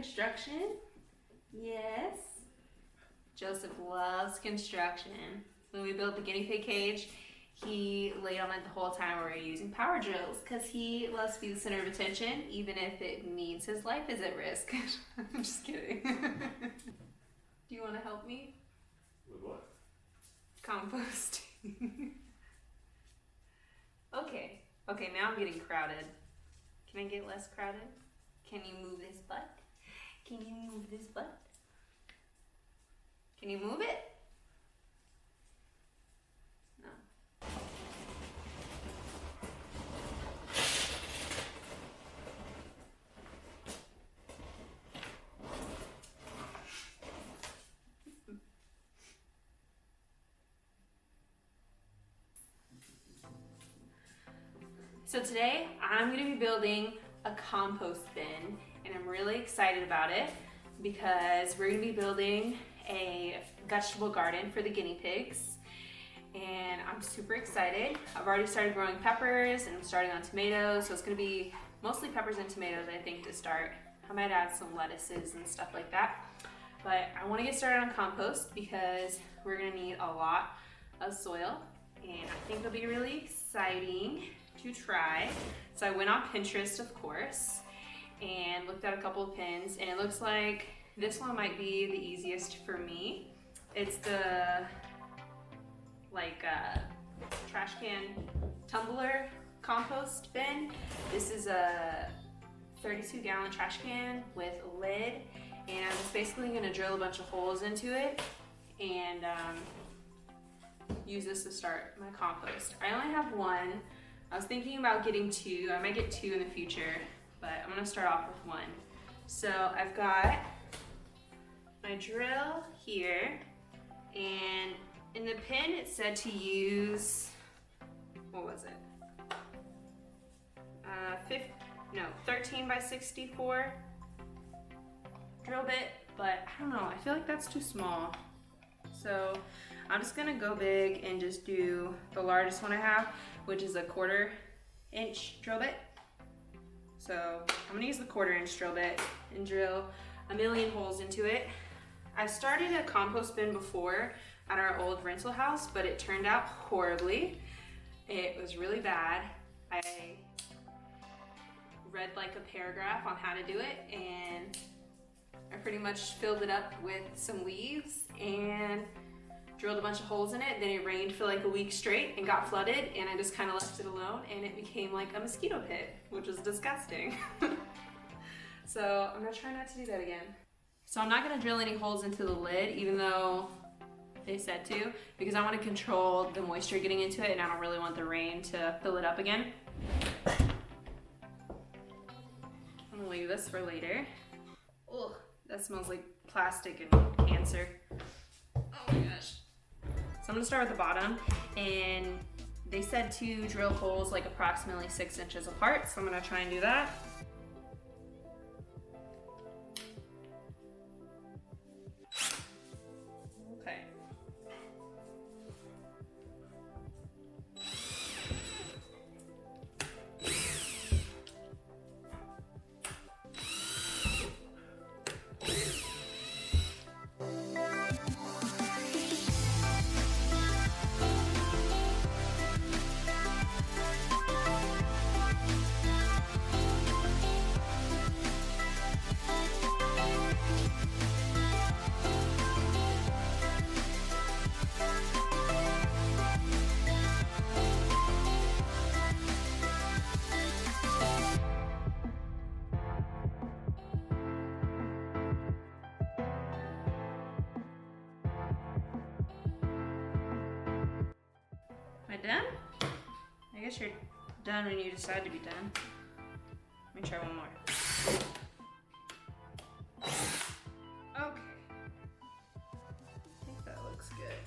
construction? Yes. Joseph loves construction. When we built the guinea pig cage, he laid on it the whole time we were using power drills because he loves to be the center of attention, even if it means his life is at risk. I'm just kidding. Do you want to help me? With what? Composting. Okay, now I'm getting crowded. Can I get less crowded? Can you move this butt? Can you move this butt? Can you move it? No. So today I'm going to be building a compost bin, and I'm really excited about it because we're going to be building a vegetable garden for the guinea pigs, and I'm super excited. I've already started growing peppers and I'm starting on tomatoes, so it's going to be mostly peppers and tomatoes I think to start. I might add some lettuces and stuff like that, but I want to get started on compost because we're going to need a lot of soil, and I think it'll be really exciting to try. So I went on Pinterest, of course, and looked at a couple of pins, and it looks like this one might be the easiest for me. It's the trash can tumbler compost bin. This is a 32-gallon trash can with a lid, and I'm just basically gonna drill a bunch of holes into it and use this to start my compost. I only have one. I was thinking about getting two. I might get two in the future, but I'm gonna start off with one. So I've got my drill here, and in the pin it said to use, what was it? 13 by 64 drill bit, but I don't know, I feel like that's too small. So I'm just gonna go big and just do the largest one I have, which is a 1/4 inch drill bit. So I'm gonna use the 1/4 inch drill bit and drill a million holes into it. I've started a compost bin before at our old rental house, but it turned out horribly. It was really bad. I read like a paragraph on how to do it, and I pretty much filled it up with some leaves and drilled a bunch of holes in it. Then it rained for like a week straight and got flooded, and I just kind of left it alone, and it became like a mosquito pit, which was disgusting. So I'm gonna try not to do that again. So I'm not gonna drill any holes into the lid, even though they said to, because I want to control the moisture getting into it, and I don't really want the rain to fill it up again. I'm gonna leave this for later. Ugh, that smells like plastic and cancer. Oh my gosh. So I'm gonna start with the bottom, and they said to drill holes like approximately 6 inches apart, so I'm gonna try and do that. Okay. Am I done? I guess you're done when you decide to be done. Let me try one more. Okay. I think that looks good.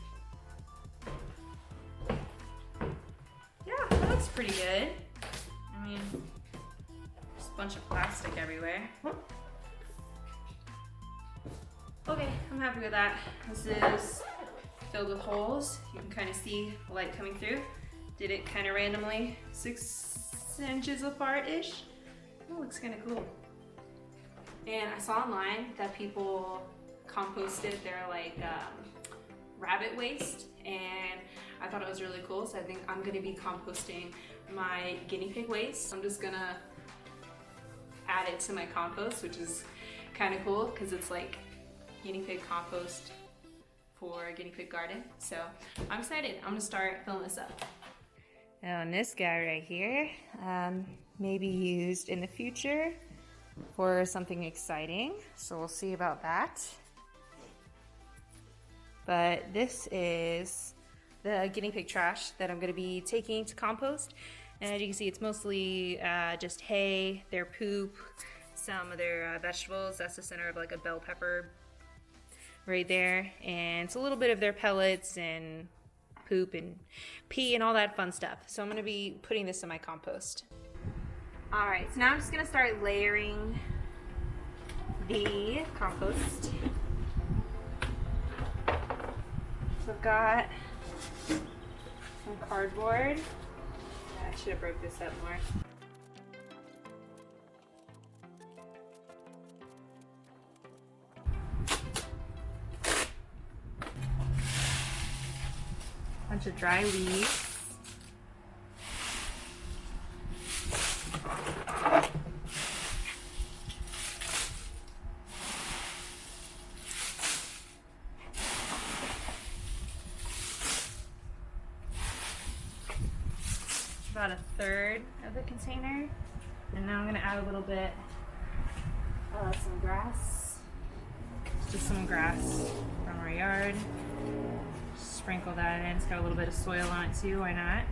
Yeah, that looks pretty good. I mean, just a bunch of plastic everywhere. Okay, I'm happy with that. This is filled with holes. You can kind of see the light coming through. Did it kind of randomly 6 inches apart-ish. That looks kind of cool. And I saw online that people composted their like rabbit waste, and I thought it was really cool, so I think I'm gonna be composting my guinea pig waste. I'm just gonna add it to my compost, which is kind of cool because it's like guinea pig compost for a guinea pig garden. So I'm excited. I'm gonna start filling this up. Now, and this guy right here may be used in the future for something exciting, so we'll see about that. But this is the guinea pig trash that I'm gonna be taking to compost. And as you can see, it's mostly just hay, their poop, some of their vegetables. That's the center of like a bell pepper right there. And it's a little bit of their pellets and poop and pee and all that fun stuff. So I'm gonna be putting this in my compost. All right, so now I'm just gonna start layering the compost. So I've got some cardboard. I should have broke this up more. Bunch of dry leaves. About a third of the container, and now I'm going to add a little bit of some grass, just some grass from our yard. Sprinkle that in. It's got a little bit of soil on it too, why not?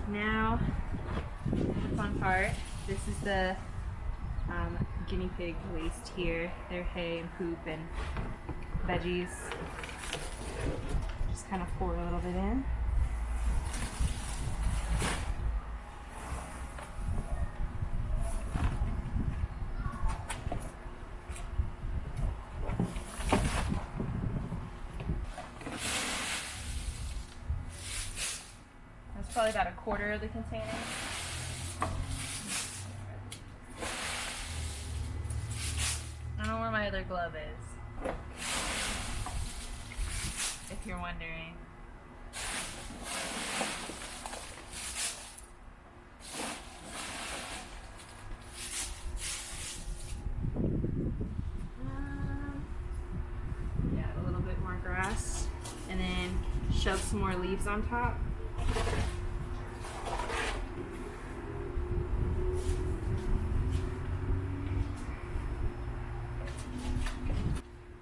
Now, the fun part, this is the guinea pig waste here, their hay and poop and veggies. Just kind of pour a little bit in. That's probably about a quarter of the container. I don't know where my other glove is, if you're wondering. Yeah, a little bit more grass, and then shove some more leaves on top.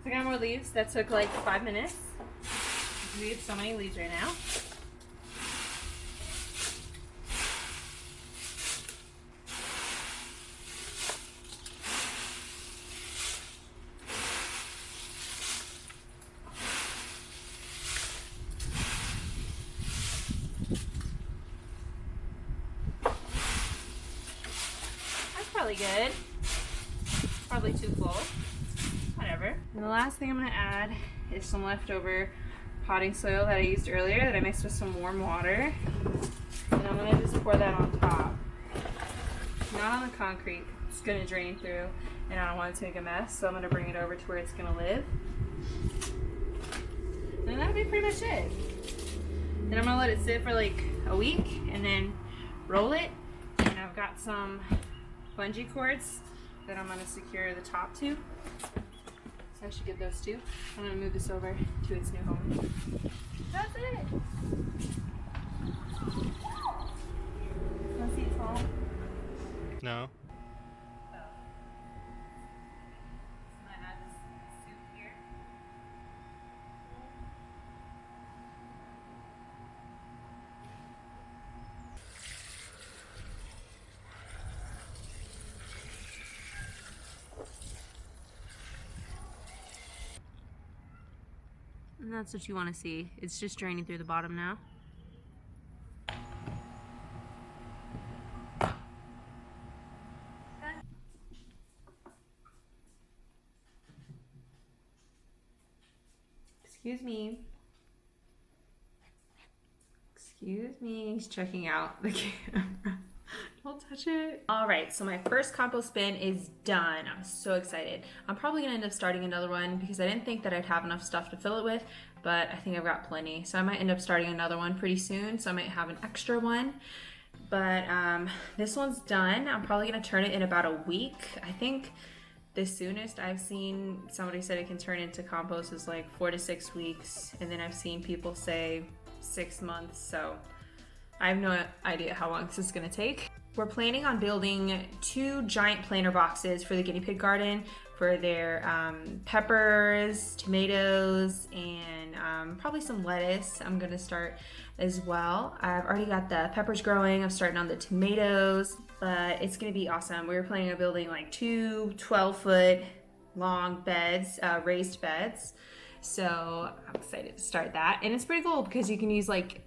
So I got more leaves. That took like 5 minutes. We have so many leaves right now. That's probably good. Probably too full. Whatever. And the last thing I'm going to add is some leftover potting soil that I used earlier that I mixed with some warm water. And I'm going to just pour that on top. Not on the concrete. It's going to drain through and I don't want it to make a mess, so I'm going to bring it over to where it's going to live. And that'll be pretty much it. Then I'm going to let it sit for like a week and then roll it. And I've got some bungee cords that I'm going to secure the top to. I should get those too. I'm gonna move this over to its new home. That's it. Wanna see its home? No. Oh. So I add this soup here. And that's what you want to see. It's just draining through the bottom now. Excuse me. Excuse me, he's checking out the camera. Don't touch it. All right, so my first compost bin is done. I'm so excited. I'm probably gonna end up starting another one because I didn't think that I'd have enough stuff to fill it with, but I think I've got plenty. So I might end up starting another one pretty soon, so I might have an extra one. But this one's done. I'm probably gonna turn it in about a week. I think the soonest I've seen somebody said it can turn into compost is like 4 to 6 weeks, and then I've seen people say 6 months, so I have no idea how long this is gonna take. We're planning on building 2 giant planter boxes for the guinea pig garden for their peppers, tomatoes, and probably some lettuce. I'm gonna start as well. I've already got the peppers growing. I'm starting on the tomatoes, but it's gonna be awesome. We were planning on building like 2 12-foot long beds, raised beds. So I'm excited to start that. And it's pretty cool because you can use like,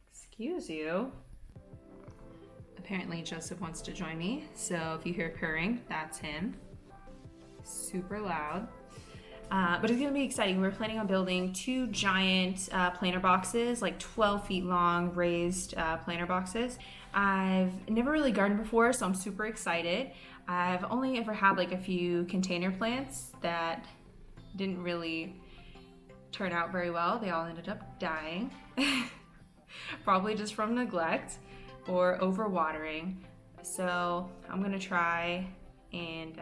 excuse you. Apparently Joseph wants to join me. So if you hear purring, that's him. Super loud. But it's gonna be exciting. We're planning on building 2 giant planter boxes, like 12 feet long raised planter boxes. I've never really gardened before, so I'm super excited. I've only ever had like a few container plants that didn't really turn out very well. They all ended up dying. Probably just from neglect or overwatering. So I'm gonna try and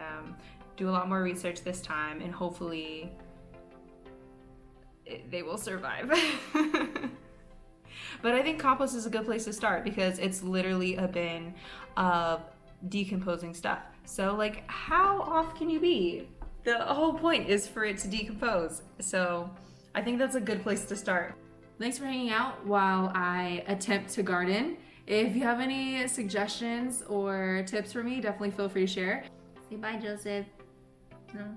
do a lot more research this time, and hopefully they will survive. But I think compost is a good place to start because it's literally a bin of decomposing stuff. So like, how off can you be? The whole point is for it to decompose. So I think that's a good place to start. Thanks for hanging out while I attempt to garden. If you have any suggestions or tips for me, definitely feel free to share. Say bye, Joseph. No.